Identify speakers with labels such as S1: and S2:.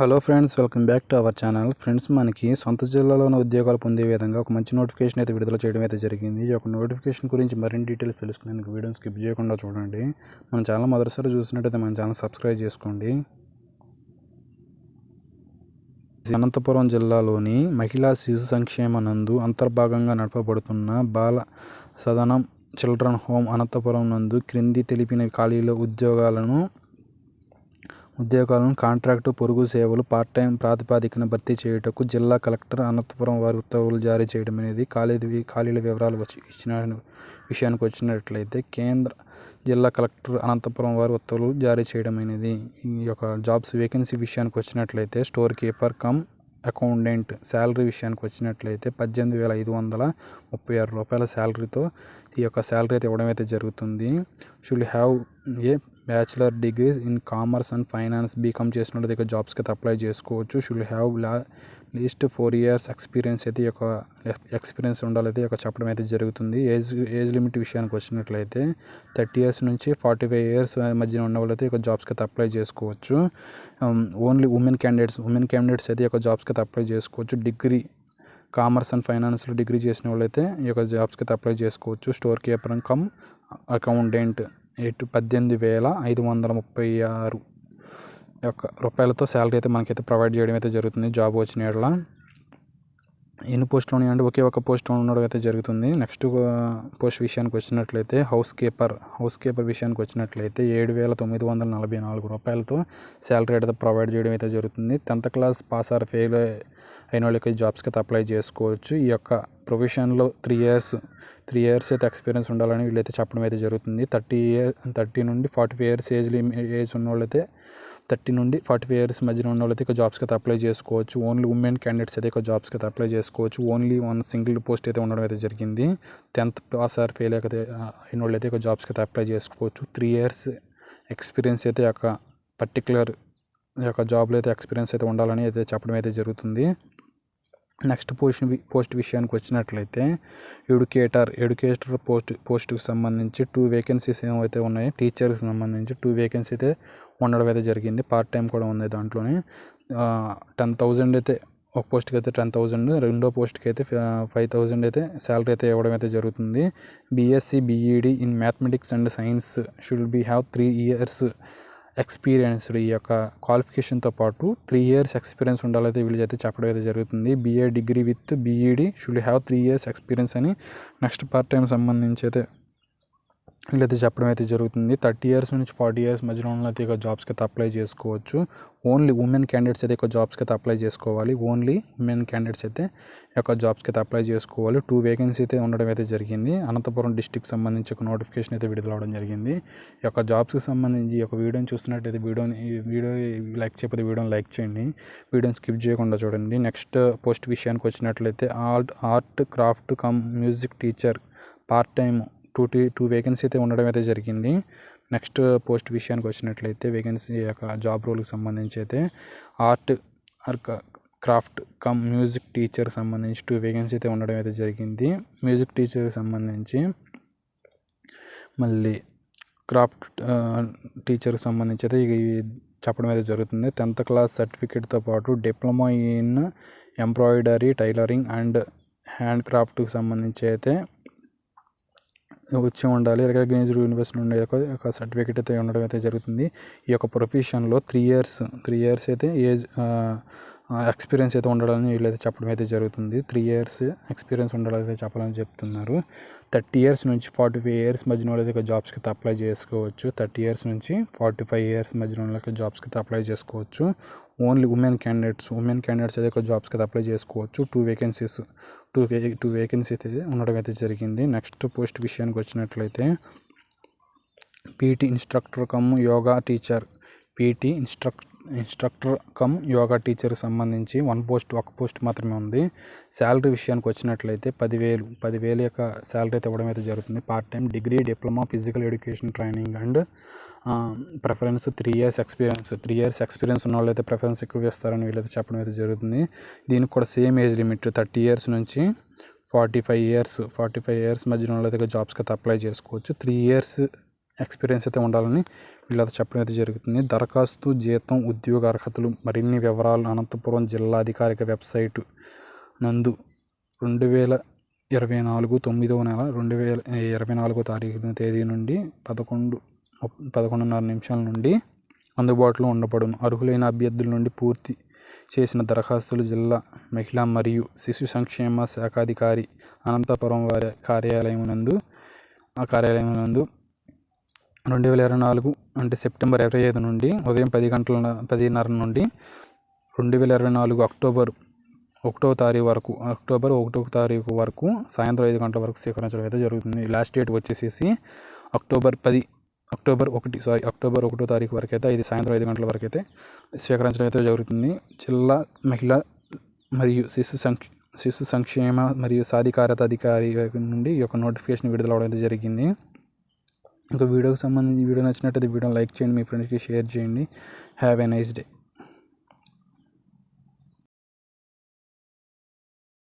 S1: Hello friends, welcome back to our channel. Friends, మనకి సొంత జిల్లాలోనే ఉద్యోగాలు పొందే విధంగా ఒక మంచి నోటిఫికేషన్ అయితే విడుదల చేయడం అయితే జరిగింది. ఈ యొక్క నోటిఫికేషన్ గురించి మరిన్ని డీటెయిల్స్ తెలుసుకునేందుకు వీడియోని స్కిప్ చేయకుండా చూడండి. మన ఛానల్ మొదటిసారి చూసినట్టయితే మన ఛానల్ సబ్స్క్రైబ్ చేసుకోండి. అనంతపురం జిల్లాలోని మహిళా శిశు సంక్షేమ నందు అంతర్భాగంగా నడపబడుతున్న బాల సదనం చిల్డ్రన్ హోమ్ అనంతపురం నందు క్రింది తెలిపిన ఖాళీల ఉద్యోగాలను కాంట్రాక్టు పొరుగు సేవలు పార్ట్ టైం ప్రాతిపదికన భర్తీ చేయుటకు జిల్లా కలెక్టర్ అనంతపురం వారి ఉత్తర్వులు జారీ చేయడం అనేది ఖాళీల వివరాలు ఇచ్చిన విషయానికి వచ్చినట్లయితే కేంద్ర జిల్లా కలెక్టర్ అనంతపురం వారి ఉత్తర్వులు జారీ చేయడం అనేది ఈ యొక్క జాబ్స్ వేకెన్సీ విషయానికి వచ్చినట్లయితే store keeper cum accountant salary విషయానికి వచ్చినట్లయితే 18,536 రూపాయల శాలరీతో ఈ యొక్క శాలరీ అయితే ఇవ్వడం అయితే జరుగుతుంది. Should have a bachelor degrees in commerce and finance BCom చేసినట్టు ఇక జాబ్స్కి అయితే అప్లై చేసుకోవచ్చు. Should have least 4 years experience అయితే ఈ యొక్క ఎక్స్పీరియన్స్ ఉండాలైతే ఈ యొక్క చెప్పడం అయితే జరుగుతుంది. ఏజ్ లిమిట్ విషయానికి వచ్చినట్లయితే 30 years నుంచి 45 years మధ్యన ఉన్న వాళ్ళైతే ఈ యొక్క జాబ్స్కి అయితే అప్లై చేసుకోవచ్చు. ఓన్లీ ఉమెన్ క్యాండిడేట్స్ అయితే ఈ యొక్క జాబ్స్కి అయితే అప్లై చేసుకోవచ్చు. డిగ్రీ కామర్స్ అండ్ ఫైనాన్స్లో డిగ్రీ చేసిన వాళ్ళైతే ఈ యొక్క జాబ్స్కి అయితే అప్లై చేసుకోవచ్చు. స్టోర్ కీపర్ కమ్ అకౌంటెంట్ 18,536 రూపాయలతో శాలరీ అయితే మనకైతే ప్రొవైడ్ చేయడం అయితే జరుగుతుంది. జాబ్ వచ్చిన యెడల ఎన్ని పోస్టులు ఉన్నాయంటే ఒకే ఒక పోస్ట్ ఉండడం అయితే జరుగుతుంది. నెక్స్ట్ పోస్ట్ విషయానికి వచ్చినట్లయితే హౌస్ కీపర్ విషయానికి వచ్చినట్లయితే 7,944 రూపాయలతో శాలరీ అయితే ప్రొవైడ్ చేయడం అయితే జరుగుతుంది. 10th class pass or fail అయిన వాళ్ళకి జాబ్స్కి అయితే అప్లై చేసుకోవచ్చు. ఈ యొక్క ప్రొఫెషన్లో 3 years అయితే ఎక్స్పీరియన్స్ ఉండాలని వీళ్ళైతే చెప్పడం అయితే జరుగుతుంది. 30 నుండి 45 years ఏజ్ ఉన్న వాళ్ళైతే 30 నుండి 45 years మధ్యన ఉన్న వాళ్ళైతే ఇక జాబ్స్కి అయితే అప్లై చేసుకోవచ్చు. ఓన్లీ ఉమెన్ క్యాండిడేట్స్ అయితే ఇక జాబ్స్కి అయితే అప్లై చేసుకోవచ్చు. ఓన్లీ 1 single పోస్ట్ అయితే ఉండడం అయితే జరిగింది. 10th పాస్ ఆర్ ఫెయిల్ అయిన వాళ్ళైతే ఇక జాబ్స్కి అయితే అప్లై చేసుకోవచ్చు. 3 years ఎక్స్పీరియన్స్ అయితే యొక్క పర్టికులర్ యొక్క జాబ్లో అయితే ఎక్స్పీరియన్స్ అయితే ఉండాలని అయితే చెప్పడం అయితే జరుగుతుంది. నెక్స్ట్ పోస్ట్ విషయానికి వచ్చినట్లయితే ఎడ్యుకేటర్ పోస్ట్కి సంబంధించి 2 vacancies ఏమైతే ఉన్నాయి. టీచర్కి సంబంధించి 2 vacancies అయితే ఉండడం అయితే జరిగింది. పార్ట్ టైం కూడా ఉంది. దాంట్లోనే 10,000 అయితే ఒక పోస్ట్కి అయితే 10,000, రెండో పోస్ట్కి అయితే 5,000 అయితే శాలరీ అయితే ఇవ్వడం అయితే జరుగుతుంది. BSc BEd in mathematics and science should be have 3 years experienced. ఈ యొక్క క్వాలిఫికేషన్తో పాటు 3 years ఎక్స్పీరియన్స్ ఉండాలైతే వీళ్ళు అయితే చెప్పడం అయితే జరుగుతుంది. BA degree with BEd should have 3 years experience అని నెక్స్ట్ పార్ట్ టైం సంబంధించి అయితే వీళ్ళైతే చెప్పడం అయితే జరుగుతుంది. 30 years నుంచి 40 years మధ్యలో అయితే ఇక జాబ్స్కి అయితే అప్లై చేసుకోవచ్చు. ఓన్లీ ఉమెన్ క్యాండిడేట్స్ అయితే ఇక జాబ్స్కి అయితే అప్లై చేసుకోవాలి. ఓన్లీ ఉమెన్ క్యాండిడేట్స్ అయితే ఈ యొక్క జాబ్స్కి అయితే అప్లై చేసుకోవాలి. 2 vacancies అయితే ఉండడం అయితే జరిగింది. అనంతపురం డిస్టిక్ సంబంధించి ఒక నోటిఫికేషన్ అయితే విడుదల అవడం జరిగింది. ఈ యొక్క జాబ్స్కి సంబంధించి ఈ యొక్క వీడియోని చూస్తున్నట్టయితే వీడియో లైక్ చేయకపోతే వీడియోని లైక్ చేయండి. వీడియోని స్కిప్ చేయకుండా చూడండి. నెక్స్ట్ పోస్ట్ విషయానికి వచ్చినట్లయితే art craft cum music teacher part time 2 vacancies అయితే ఉండడం అయితే జరిగింది. నెక్స్ట్ పోస్ట్ విషయానికి వచ్చినట్లయితే వేకెన్సీ యొక్క జాబ్ రోల్కి సంబంధించి అయితే art craft cum music teacher సంబంధించి 2 vacancies అయితే ఉండడం అయితే జరిగింది. మ్యూజిక్ టీచర్కి సంబంధించి మళ్ళీ క్రాఫ్ట్ టీచర్కి సంబంధించి అయితే చెప్పడం అయితే జరుగుతుంది. 10th class సర్టిఫికేట్తో పాటు diploma in embroidery tailoring and hand క్రాఫ్ట్కి సంబంధించి అయితే వచ్చి ఉండాలి. రికగ్నైజ్డ్ యూనివర్సిటీ నుండి ఒక సర్టిఫికేట్ అయితే ఉండడం అయితే జరుగుతుంది. ఈ యొక్క ప్రొఫెషన్లో 3 years అయితే ఎక్స్పీరియన్స్ అయితే ఉండాలని వీళ్ళైతే చెప్పడం అయితే జరుగుతుంది. 3 years ఎక్స్పీరియన్స్ ఉండాలైతే చెప్పాలని చెప్తున్నారు. 30 years నుంచి 45 years మధ్యన వాళ్ళైతే ఇక జాబ్స్కి అయితే అప్లై చేసుకోవచ్చు. 30 years నుంచి 45 years మధ్యన వాళ్ళకి జాబ్స్కి అయితే అప్లై చేసుకోవచ్చు. ఓన్లీ ఉమెన్ క్యాండిడేట్స్ అయితే ఒక జాబ్స్కి అయితే అప్లై చేసుకోవచ్చు. 2 vacancies అయితే ఉండడం అయితే జరిగింది. నెక్స్ట్ పోస్ట్ విషయానికి వచ్చినట్లయితే PT instructor come yoga teacher instructor come yoga టీచర్కి సంబంధించి ఒక పోస్ట్ మాత్రమే ఉంది. శాలరీ విషయానికి వచ్చినట్లయితే 10,000 యొక్క శాలరీ అయితే ఇవ్వడం అయితే జరుగుతుంది. Part time degree diploma physical education training and preference 3 years experience ఉన్న వాళ్ళు అయితే ప్రిఫరెన్స్ ఎక్కువ ఇస్తారని వీళ్ళైతే చెప్పడం అయితే జరుగుతుంది. దీనికి కూడా సేమ్ ఏజ్ లిమిట్ 30 years నుంచి 45 years మధ్యన వాళ్ళు అయితే జాబ్స్కి అయితే అప్లై చేసుకోవచ్చు. 3 years ఎక్స్పీరియన్స్ అయితే ఉండాలని వీళ్ళతో చెప్పడం అయితే జరుగుతుంది. దరఖాస్తు, జీతం, ఉద్యోగ అర్హతలు మరిన్ని వివరాలు అనంతపురం జిల్లా అధికారిక వెబ్సైటు నందు 2024 9వ నెల 2024 తేదీ నుండి 11:30 నుండి అందుబాటులో ఉండబడును. అర్హులైన అభ్యర్థుల నుండి పూర్తి చేసిన దరఖాస్తులు జిల్లా మహిళా మరియు శిశు సంక్షేమ శాఖాధికారి అనంతపురం వారి కార్యాలయం నందు 2024 అంటే సెప్టెంబర్ 25 నుండి ఉదయం 10:30 నుండి 2024 అక్టోబర్ 1వ తారీఖు వరకు సాయంత్రం 5 గంటల వరకు స్వీకరించడం అయితే జరుగుతుంది. లాస్ట్ డేట్ వచ్చేసేసి అక్టోబర్ 1వ తారీఖు వరకు అయితే ఇది సాయంత్రం 5 గంటల వరకు అయితే స్వీకరించడం అయితే జరుగుతుంది. జిల్లా మహిళా మరియు శిశు సంక్షేమ మరియు సాధికారత అధికారి నుండి ఈ యొక్క నోటిఫికేషన్ విడుదల అవడం అయితే జరిగింది. ఇంకా వీడియోకి సంబంధించి వీడియో నచ్చినట్టయితే వీడియోని లైక్ చేయండి, మీ ఫ్రెండ్స్కి షేర్ చేయండి. Have a nice day.